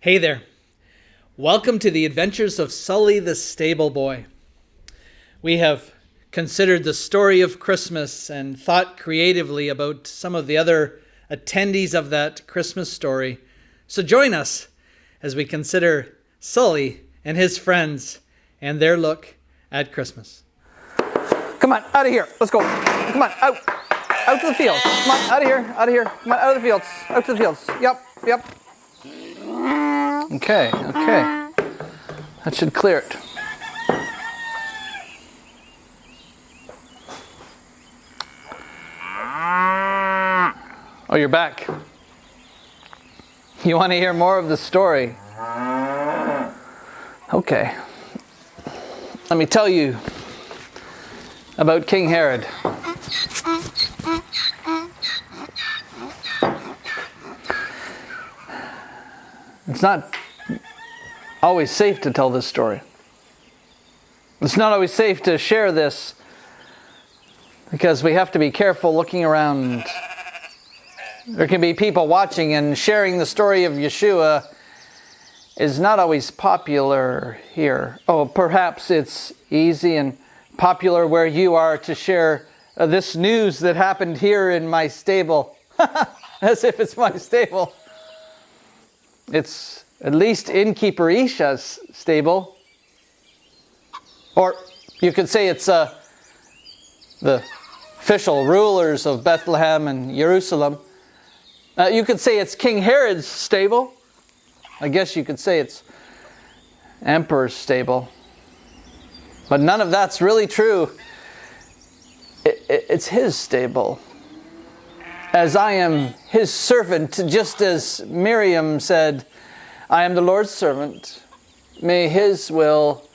Hey there. Welcome to the adventures of Sul'y the Stable Boy. We have considered the story of Christmas and thought creatively about some of the other attendees of that Christmas story. So join us as we consider Sul'y and his friends and their look at Christmas. Come on, out of here. Let's go. Come on, out. Out to the fields. Come on, out of here. Out of here. Come on, out of the fields. Out to the fields. Yep. Okay. That should clear it. Oh, you're back. You want to hear more of the story? Okay. Let me tell you about King Herod. It's not always safe to tell this story. It's not always safe to share this because we have to be careful looking around. There can be people watching, and sharing the story of Yeshua is not always popular here. Oh, perhaps it's easy and popular where you are to share this news that happened here in my stable. As if it's my stable. It's at least innkeeper Isha's stable. Or you could say it's the official rulers of Bethlehem and Jerusalem. You could say it's King Herod's stable. I guess you could say it's emperor's stable. But none of that's really true. It's his stable. As I am his servant, just as Miriam said, I am the Lord's servant. May his will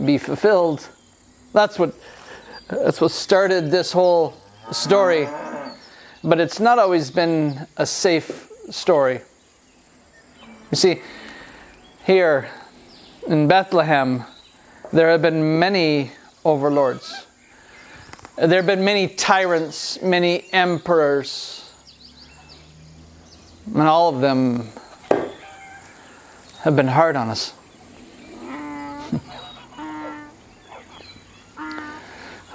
be fulfilled. That's what started this whole story. But it's not always been a safe story. You see, here in Bethlehem, there have been many overlords. There have been many tyrants, many emperors. And all of them have been hard on us.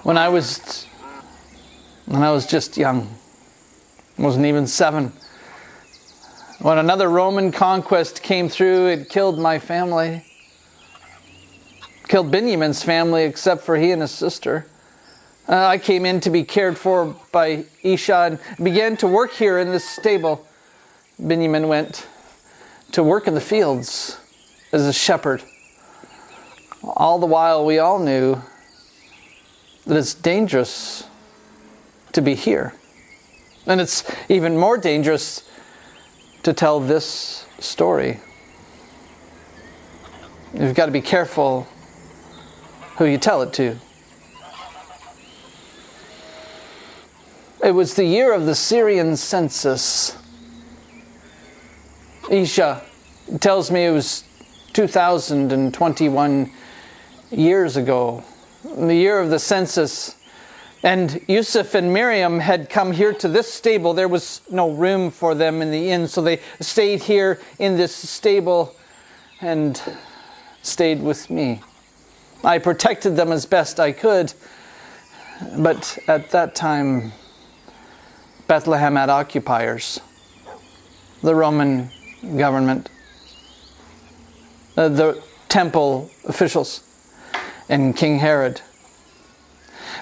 When I was just young, wasn't even 7, when another Roman conquest came through, it killed my family. Killed Benjamin's family, except for he and his sister. I came in to be cared for by Isha and began to work here in this stable. Benjamin went to work in the fields as a shepherd. All the while we all knew that it's dangerous to be here. And it's even more dangerous to tell this story. You've got to be careful who you tell it to. It was the year of the Syrian census. Isha tells me it was 2021 years ago, the year of the census. And Yusuf and Miriam had come here to this stable. There was no room for them in the inn, so they stayed here in this stable and stayed with me. I protected them as best I could, but at that time, Bethlehem had occupiers. The Roman government, the temple officials, and King Herod.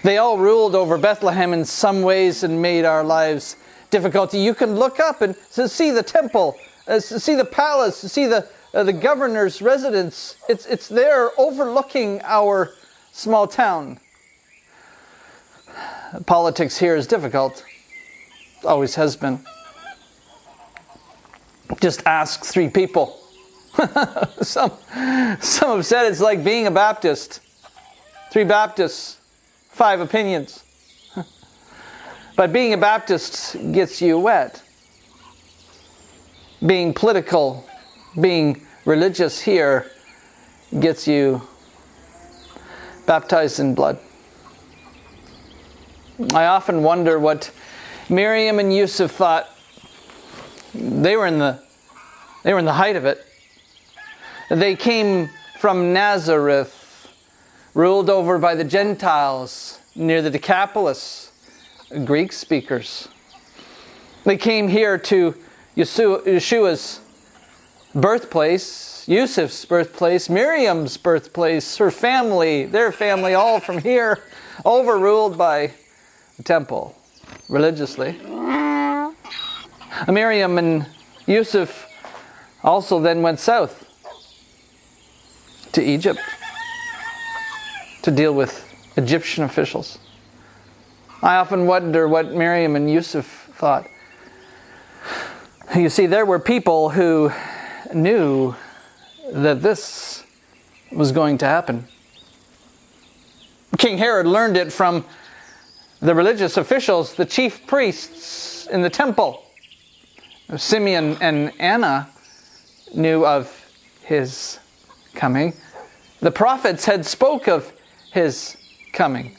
They all ruled over Bethlehem in some ways and made our lives difficult. You can look up and see the temple, see the palace, see the governor's residence. It's there overlooking our small town. Politics here is difficult. Always has been. Just ask 3 people. Some have said it's like being a Baptist. 3 Baptists, 5 opinions. But being a Baptist gets you wet. Being political, being religious here gets you baptized in blood. I often wonder what Miriam and Yusuf thought. They were in the height of it. They came from Nazareth, ruled over by the Gentiles near the Decapolis, Greek speakers. They came here to Yeshua's birthplace, Yusuf's birthplace, Miriam's birthplace, her family, their family, all from here, overruled by the temple religiously. Miriam and Yusuf also then went south to Egypt to deal with Egyptian officials. I often wonder what Miriam and Yusuf thought. You see, there were people who knew that this was going to happen. King Herod learned it from the religious officials, the chief priests in the temple. Simeon and Anna knew of his coming. The prophets had spoke of his coming.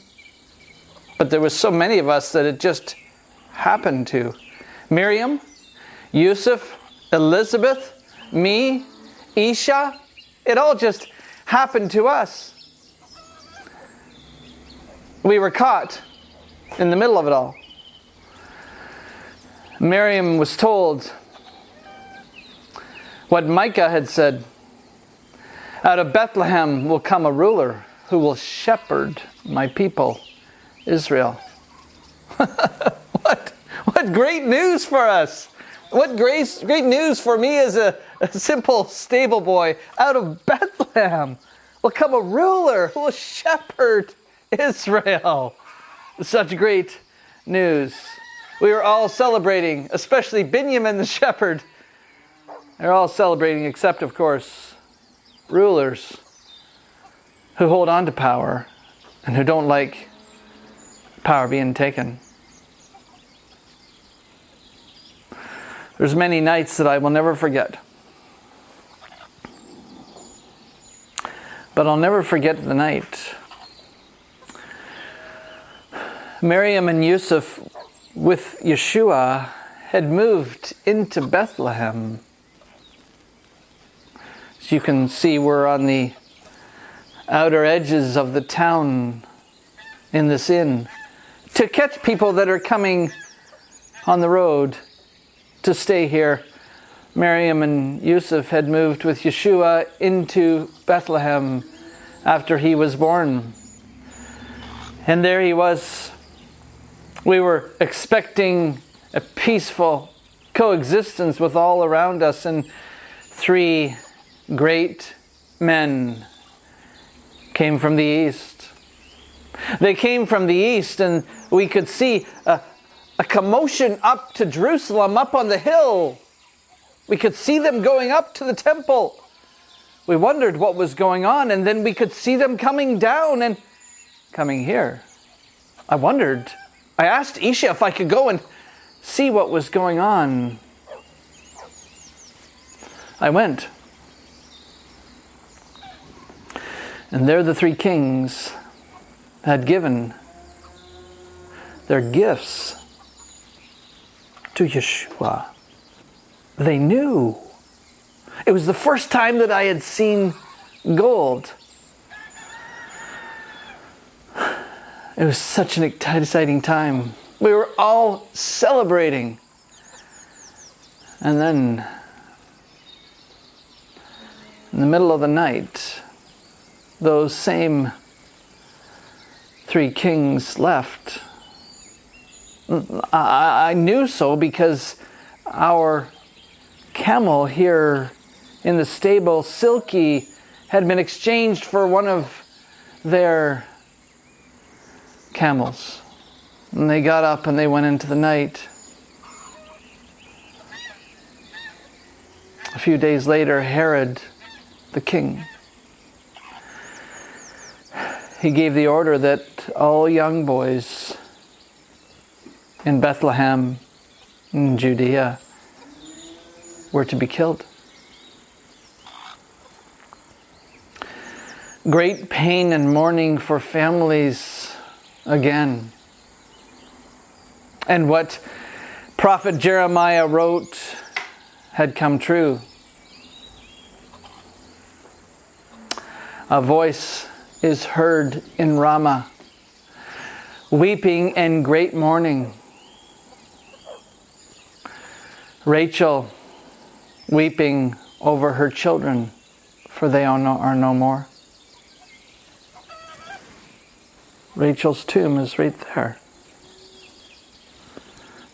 But there was so many of us that it just happened to. Miriam, Yusuf, Elizabeth, me, Isha, it all just happened to us. We were caught in the middle of it all. Miriam was told what Micah had said. Out of Bethlehem will come a ruler who will shepherd my people, Israel. What great news for us. What great news for me as a simple stable boy. Out of Bethlehem will come a ruler who will shepherd Israel. Such great news. We were all celebrating, especially Binyamin the shepherd. They're all celebrating, except, of course, rulers who hold on to power and who don't like power being taken. There's many nights that I will never forget. But I'll never forget the night Miriam and Yusuf with Yeshua had moved into Bethlehem. As you can see, we're on the outer edges of the town in this inn to catch people that are coming on the road to stay here. Miriam and Yusuf had moved with Yeshua into Bethlehem after he was born. And there he was. We were expecting a peaceful coexistence with all around us, and three great men came from the east. They came from the east, and we could see a commotion up to Jerusalem, up on the hill. We could see them going up to the temple. We wondered what was going on, and then we could see them coming down and coming here. I asked Isha if I could go and see what was going on. I went. And there the three kings had given their gifts to Yeshua. They knew. It was the first time that I had seen gold. It was such an exciting time. We were all celebrating. And then, in the middle of the night, those same three kings left. I knew so because our camel here in the stable, Sul'y, had been exchanged for one of their camels. And they got up and they went into the night. A few days later, Herod, the king, he gave the order that all young boys in Bethlehem, in Judea, were to be killed. Great pain and mourning for families again. And what prophet Jeremiah wrote had come true. A voice is heard in Ramah, weeping and great mourning. Rachel weeping over her children, for they are no more. Rachel's tomb is right there.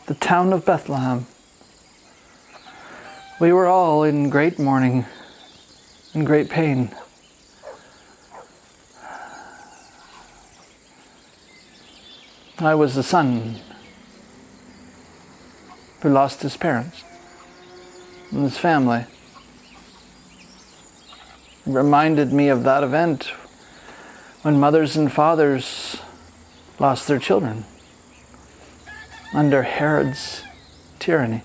The town of Bethlehem. We were all in great mourning and great pain. I was the son who lost his parents and his family. It reminded me of that event when mothers and fathers lost their children under Herod's tyranny.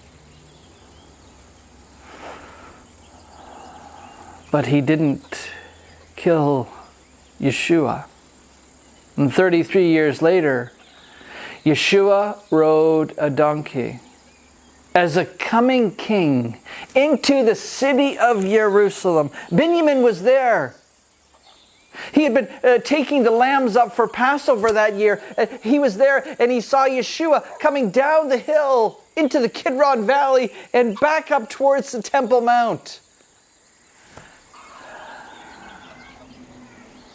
But he didn't kill Yeshua. And 33 years later, Yeshua rode a donkey as a coming king into the city of Jerusalem. Benjamin was there. He had been taking the lambs up for Passover that year. He was there and he saw Yeshua coming down the hill into the Kidron Valley and back up towards the Temple Mount.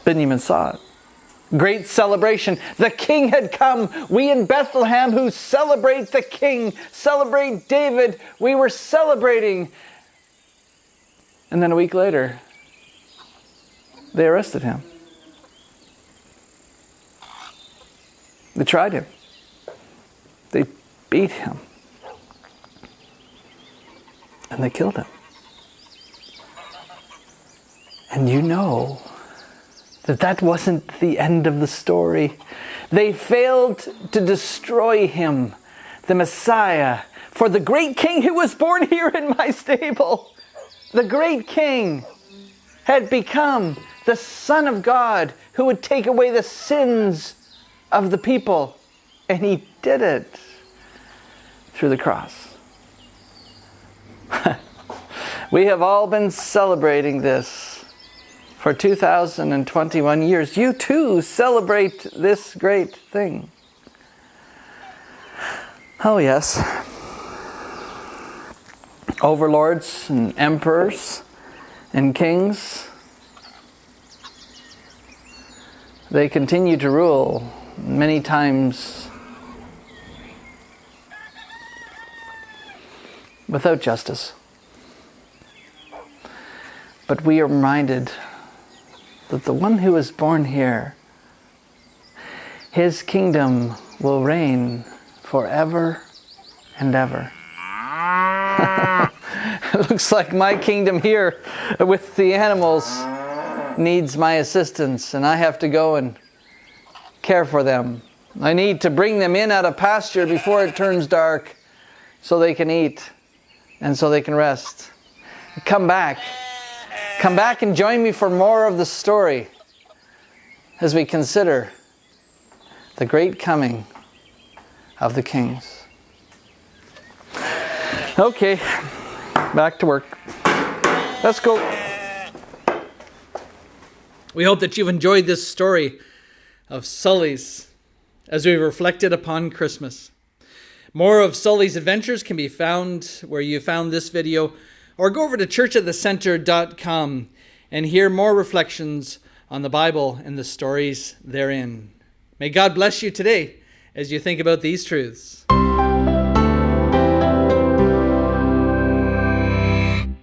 Benjamin saw it. Great celebration. The king had come. We in Bethlehem who celebrate the king, celebrate David, we were celebrating. And then a week later, they arrested him. They tried him. They beat him. And they killed him. And you know that wasn't the end of the story. They failed to destroy him, the Messiah, for the great king who was born here in my stable. The great king had become the Son of God who would take away the sins of the people. And he did it through the cross. We have all been celebrating this for 2021 years. You too celebrate this great thing. Oh yes. Overlords and emperors and kings, they continue to rule many times without justice. But we are reminded that the one who was born here, his kingdom will reign forever and ever. It looks like my kingdom here with the animals needs my assistance, and I have to go and care for them. I need to bring them in out of pasture before it turns dark so they can eat and so they can rest. Come back and join me for more of the story as we consider the great coming of the kings. Okay, back to work. Let's go. We hope that you've enjoyed this story of Sul'y's as we reflected upon Christmas. More of Sul'y's adventures can be found where you found this video, or go over to churchofthecenter.com and hear more reflections on the Bible and the stories therein. May God bless you today as you think about these truths.